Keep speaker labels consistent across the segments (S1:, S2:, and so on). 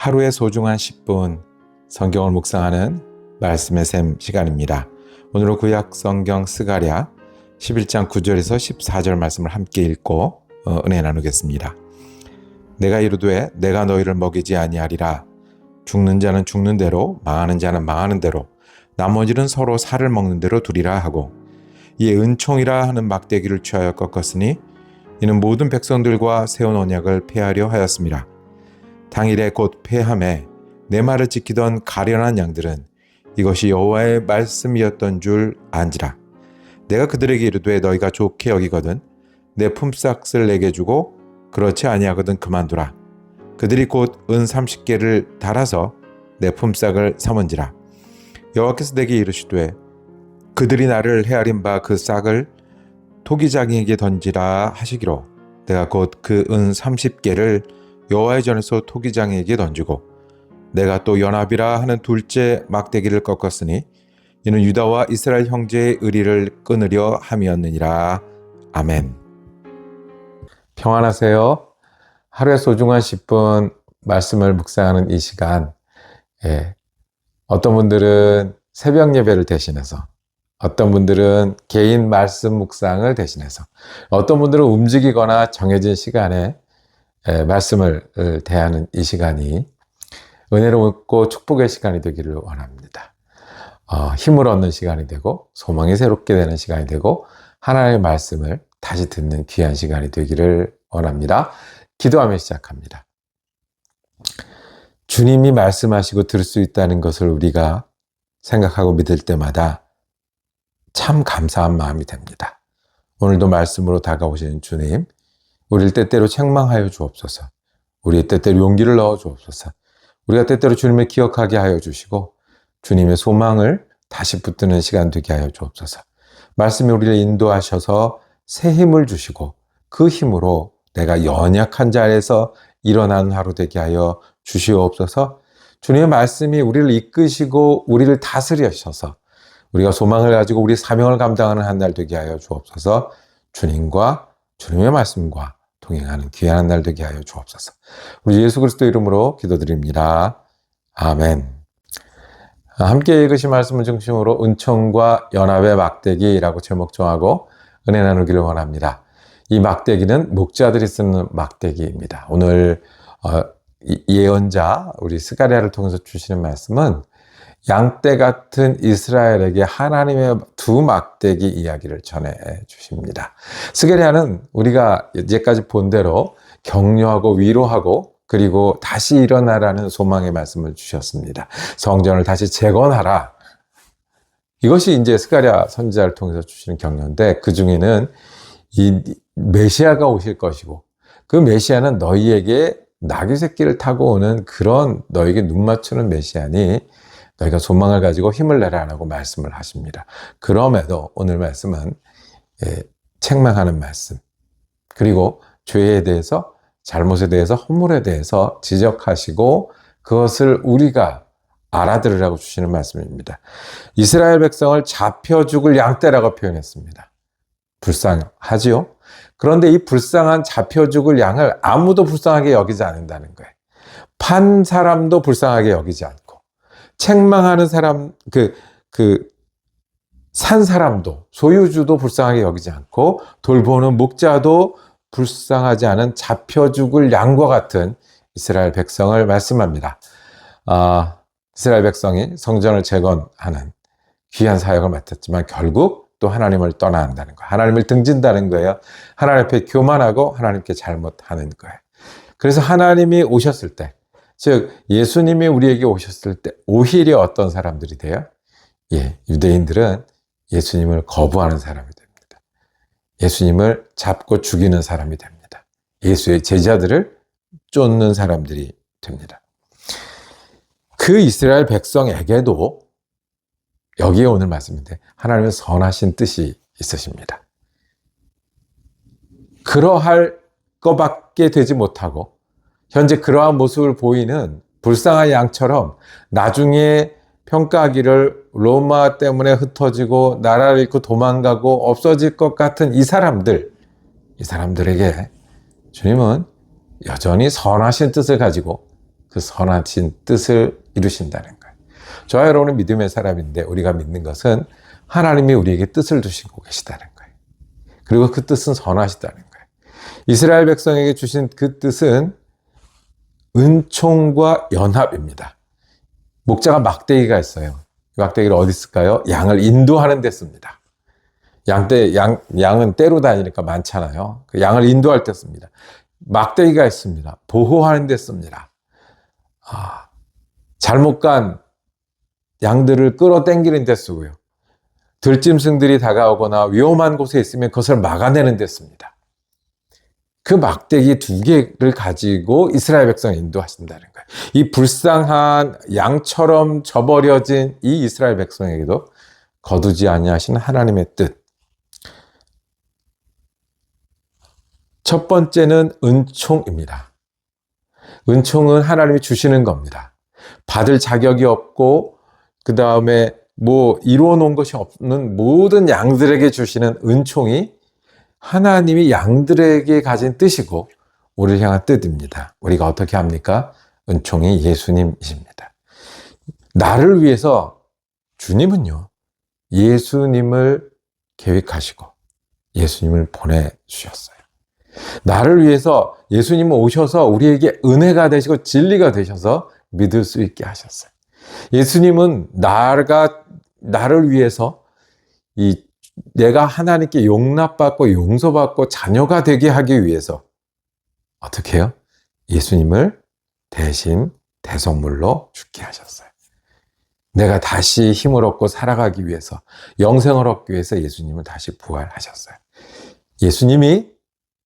S1: 하루의 소중한 10분 성경을 묵상하는 말씀의 샘 시간입니다. 오늘은 구약 성경 스가랴 11장 9절에서 14절 말씀을 함께 읽고 은혜 나누겠습니다. 내가 이르되 내가 너희를 먹이지 아니하리라. 죽는 자는 죽는 대로 망하는 자는 망하는 대로 나머지는 서로 살을 먹는 대로 두리라 하고, 이에 은총이라 하는 막대기를 취하여 꺾었으니 이는 모든 백성들과 세운 언약을 폐하려 하였습니다. 당일에 곧 폐함에 내 말을 지키던 가련한 양들은 이것이 여호와의 말씀이었던 줄 안지라. 내가 그들에게 이르되 너희가 좋게 여기거든 내 품삯을 내게 주고 그렇지 아니하거든 그만두라. 그들이 곧 은 30개를 달아서 내 품삯을 삼은지라. 여호와께서 내게 이르시되 그들이 나를 헤아린 바 그 싹을 토기장이에게 던지라 하시기로, 내가 곧 그 은 30개를 여호와의 전에서 토기장이에게 던지고 내가 또 연합이라 하는 둘째 막대기를 꺾었으니 이는 유다와 이스라엘 형제의 의리를 끊으려 함이었느니라. 아멘. 평안하세요. 하루의 소중한 10분 말씀을 묵상하는 이 시간, 어떤 분들은 새벽 예배를 대신해서, 어떤 분들은 개인 말씀 묵상을 대신해서, 어떤 분들은 움직이거나 정해진 시간에 말씀을 대하는 이 시간이 은혜롭고 축복의 시간이 되기를 원합니다. 힘을 얻는 시간이 되고 소망이 새롭게 되는 시간이 되고 하나님의 말씀을 다시 듣는 귀한 시간이 되기를 원합니다. 기도하며 시작합니다. 주님이 말씀하시고 들을 수 있다는 것을 우리가 생각하고 믿을 때마다 참 감사한 마음이 됩니다. 오늘도 말씀으로 다가오시는 주님, 우리를 때때로 책망하여 주옵소서. 우리의 때때로 용기를 넣어 주옵소서. 우리가 때때로 주님을 기억하게 하여 주시고 주님의 소망을 다시 붙드는 시간 되게 하여 주옵소서. 말씀이 우리를 인도하셔서 새 힘을 주시고 그 힘으로 내가 연약한 자리에서 일어나는 하루 되게 하여 주시옵소서. 주님의 말씀이 우리를 이끄시고 우리를 다스리셔서 우리가 소망을 가지고 우리 사명을 감당하는 한 날 되게 하여 주옵소서. 주님과 주님의 말씀과 동행하는 귀한 날 되게 하여 주옵소서. 우리 예수 그리스도 이름으로 기도드립니다. 아멘. 함께 읽으신 말씀을 중심으로 은총과 연합의 막대기라고 제목 정하고 은혜 나누기를 원합니다. 이 막대기는 목자들이 쓰는 막대기입니다. 오늘 예언자 우리 스가랴를 통해서 주시는 말씀은 양떼 같은 이스라엘에게 하나님의 두 막대기 이야기를 전해 주십니다. 스가랴는 우리가 이제까지 본 대로 격려하고 위로하고 그리고 다시 일어나라는 소망의 말씀을 주셨습니다. 성전을 다시 재건하라. 이것이 이제 스가랴 선지자를 통해서 주시는 격려인데, 그 중에는 이 메시아가 오실 것이고 그 메시아는 너희에게 나귀 새끼를 타고 오는 그런 너에게 눈 맞추는 메시아니 너희가 소망을 가지고 힘을 내라라고 말씀을 하십니다. 그럼에도 오늘 말씀은 책망하는 말씀, 그리고 죄에 대해서, 잘못에 대해서, 허물에 대해서 지적하시고 그것을 우리가 알아들으라고 주시는 말씀입니다. 이스라엘 백성을 잡혀 죽을 양떼라고 표현했습니다. 불쌍하지요? 그런데 이 불쌍한 잡혀 죽을 양을 아무도 불쌍하게 여기지 않는다는 거예요. 판 사람도 불쌍하게 여기지 않고, 책망하는 사람, 산 사람도, 소유주도 불쌍하게 여기지 않고, 돌보는 목자도 불쌍하지 않은 잡혀 죽을 양과 같은 이스라엘 백성을 말씀합니다. 이스라엘 백성이 성전을 재건하는 귀한 사역을 맡았지만 결국 또 하나님을 떠나야 한다는 거예요. 하나님을 등진다는 거예요. 하나님 앞에 교만하고 하나님께 잘못하는 거예요. 그래서 하나님이 오셨을 때, 즉 예수님이 우리에게 오셨을 때 오히려 어떤 사람들이 돼요? 유대인들은 예수님을 거부하는 사람이 됩니다. 예수님을 잡고 죽이는 사람이 됩니다. 예수의 제자들을 쫓는 사람들이 됩니다. 그 이스라엘 백성에게도 여기에 오늘 말씀인데 하나님의 선하신 뜻이 있으십니다. 그러할 것밖에 되지 못하고 현재 그러한 모습을 보이는 불쌍한 양처럼 나중에 평가하기를 로마 때문에 흩어지고 나라를 잃고 도망가고 없어질 것 같은 이 사람들에게 주님은 여전히 선하신 뜻을 가지고 그 선하신 뜻을 이루신다는 거예요. 저와 여러분은 믿음의 사람인데 우리가 믿는 것은 하나님이 우리에게 뜻을 두시고 계시다는 거예요. 그리고 그 뜻은 선하시다는 거예요. 이스라엘 백성에게 주신 그 뜻은 은총과 연합입니다. 목자가 막대기가 있어요. 막대기를 어디 쓸까요? 양을 인도하는 데 씁니다. 양은 떼로 다니니까 많잖아요. 그 양을 인도할 때 씁니다. 막대기가 있습니다. 보호하는 데 씁니다. 잘못 간 양들을 끌어당기는 데 쓰고요. 들짐승들이 다가오거나 위험한 곳에 있으면 그것을 막아내는 데 씁니다. 그 막대기 2개를 가지고 이스라엘 백성을 인도하신다는 거예요. 이 불쌍한 양처럼 저버려진 이 이스라엘 백성에게도 거두지 아니하시는 하나님의 뜻. 첫 번째는 은총입니다. 은총은 하나님이 주시는 겁니다. 받을 자격이 없고 그 다음에 이루어 놓은 것이 없는 모든 양들에게 주시는 은총이 하나님이 양들에게 가진 뜻이고 우리를 향한 뜻입니다. 우리가 어떻게 합니까? 은총이 예수님이십니다. 나를 위해서 주님은요, 예수님을 계획하시고 예수님을 보내주셨어요. 나를 위해서 예수님은 오셔서 우리에게 은혜가 되시고 진리가 되셔서 믿을 수 있게 하셨어요. 예수님은 나를 위해서 내가 하나님께 용납받고 용서받고 자녀가 되게 하기 위해서 어떻게 해요? 예수님을 대신 대성물로 죽게 하셨어요. 내가 다시 힘을 얻고 살아가기 위해서, 영생을 얻기 위해서 예수님을 다시 부활하셨어요. 예수님이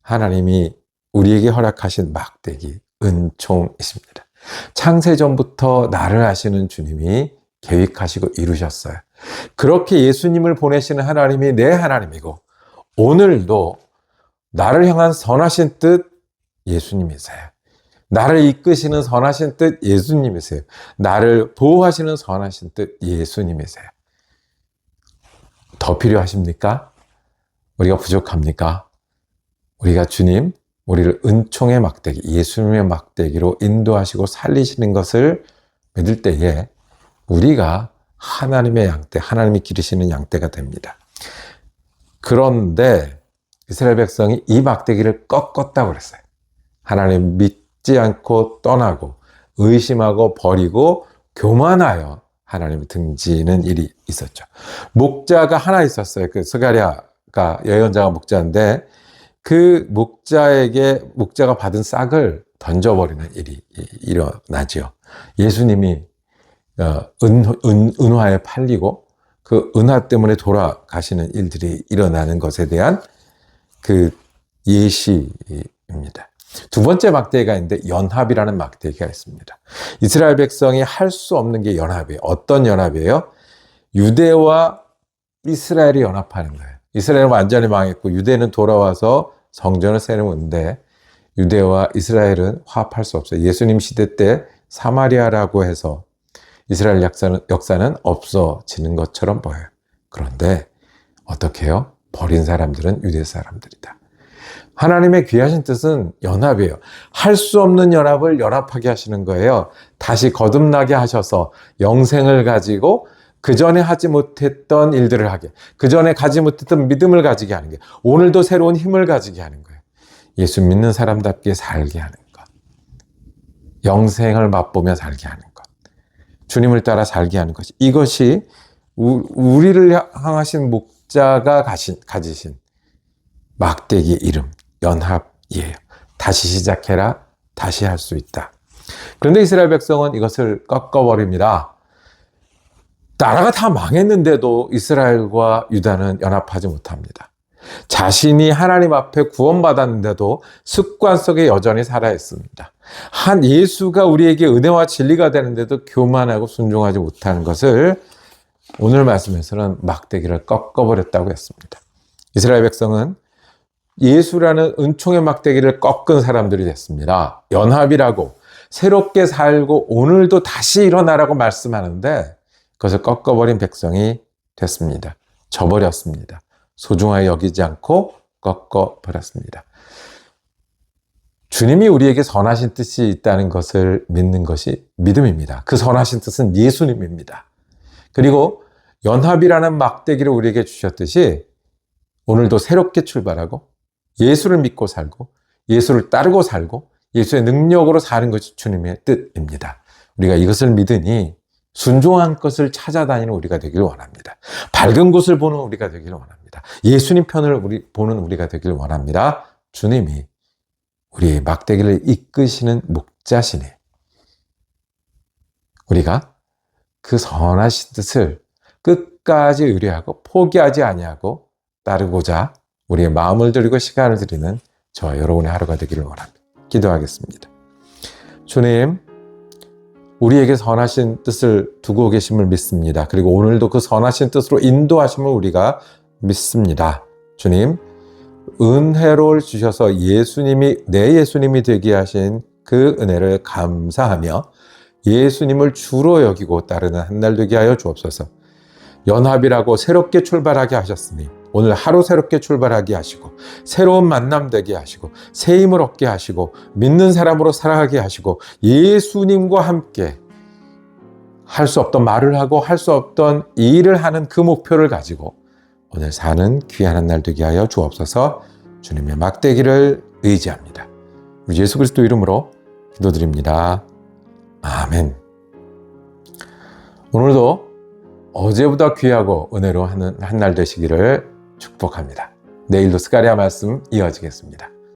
S1: 하나님이 우리에게 허락하신 막대기, 은총이십니다. 창세전부터 나를 아시는 주님이 계획하시고 이루셨어요. 그렇게 예수님을 보내시는 하나님이 내 하나님이고 오늘도 나를 향한 선하신 뜻 예수님이세요. 나를 이끄시는 선하신 뜻 예수님이세요. 나를 보호하시는 선하신 뜻 예수님이세요. 더 필요하십니까? 우리가 부족합니까? 우리가 주님, 우리를 은총의 막대기, 예수님의 막대기로 인도하시고 살리시는 것을 믿을 때에 우리가 하나님의 양떼, 하나님이 기르시는 양떼가 됩니다. 그런데 이스라엘 백성이 이 막대기를 꺾었다고 그랬어요. 하나님 믿지 않고 떠나고 의심하고 버리고 교만하여 하나님을 등지는 일이 있었죠. 목자가 하나 있었어요. 그 스가랴가 예언자가 목자인데 그 목자가 받은 싹을 던져버리는 일이 일어나죠. 예수님이 은화에 팔리고 그 은화 때문에 돌아가시는 일들이 일어나는 것에 대한 그 예시입니다. 두 번째 막대기가 있는데 연합이라는 막대기가 있습니다. 이스라엘 백성이 할 수 없는 게 연합이에요. 어떤 연합이에요? 유대와 이스라엘이 연합하는 거예요. 이스라엘은 완전히 망했고 유대는 돌아와서 성전을 세우는데 유대와 이스라엘은 화합할 수 없어요. 예수님 시대 때 사마리아라고 해서 이스라엘 역사는 없어지는 것처럼 보여요. 그런데 어떻게 해요? 버린 사람들은 유대 사람들이다. 하나님의 귀하신 뜻은 연합이에요. 할 수 없는 연합을 연합하게 하시는 거예요. 다시 거듭나게 하셔서 영생을 가지고 그 전에 하지 못했던 일들을 하게, 그 전에 가지 못했던 믿음을 가지게 하는 게, 오늘도 새로운 힘을 가지게 하는 거예요. 예수 믿는 사람답게 살게 하는 것, 영생을 맛보며 살게 하는 것, 주님을 따라 살게 하는 것이, 이것이 우리를 향하신 목자가 가지신 막대기의 이름, 연합이에요. 다시 시작해라, 다시 할 수 있다. 그런데 이스라엘 백성은 이것을 꺾어버립니다. 나라가 다 망했는데도 이스라엘과 유다는 연합하지 못합니다. 자신이 하나님 앞에 구원받았는데도 습관 속에 여전히 살아있습니다. 한 예수가 우리에게 은혜와 진리가 되는데도 교만하고 순종하지 못하는 것을 오늘 말씀에서는 막대기를 꺾어버렸다고 했습니다. 이스라엘 백성은 예수라는 은총의 막대기를 꺾은 사람들이 됐습니다. 연합이라고 새롭게 살고 오늘도 다시 일어나라고 말씀하는데 그것을 꺾어버린 백성이 됐습니다. 져버렸습니다. 소중하게 여기지 않고 꺾어버렸습니다. 주님이 우리에게 선하신 뜻이 있다는 것을 믿는 것이 믿음입니다. 그 선하신 뜻은 예수님입니다. 그리고 연합이라는 막대기를 우리에게 주셨듯이 오늘도 새롭게 출발하고 예수를 믿고 살고 예수를 따르고 살고 예수의 능력으로 사는 것이 주님의 뜻입니다. 우리가 이것을 믿으니 순종한 것을 찾아다니는 우리가 되기를 원합니다. 밝은 곳을 보는 우리가 되기를 원합니다. 예수님 편을 보는 우리가 되기를 원합니다. 주님이 우리의 막대기를 이끄시는 목자시니 우리가 그 선하신 뜻을 끝까지 의뢰하고 포기하지 아니하고 따르고자 우리의 마음을 들이고 시간을 들이는 저와 여러분의 하루가 되기를 원합니다. 기도하겠습니다. 주님, 우리에게 선하신 뜻을 두고 계심을 믿습니다. 그리고 오늘도 그 선하신 뜻으로 인도하심을 우리가 믿습니다. 주님, 은혜를 주셔서 예수님이 내 예수님이 되게 하신 그 은혜를 감사하며 예수님을 주로 여기고 따르는 한 날 되게 하여 주옵소서. 연합이라고 새롭게 출발하게 하셨으니 오늘 하루 새롭게 출발하게 하시고 새로운 만남 되게 하시고 새 힘을 얻게 하시고 믿는 사람으로 살아가게 하시고 예수님과 함께 할 수 없던 말을 하고 할 수 없던 일을 하는 그 목표를 가지고 오늘 사는 귀한 한 날 되게 하여 주옵소서. 주님의 막대기를 의지합니다. 우리 예수 그리스도 이름으로 기도드립니다. 아멘. 오늘도 어제보다 귀하고 은혜로 하는 한 날 되시기를 축복합니다. 내일도 스가랴 말씀 이어지겠습니다.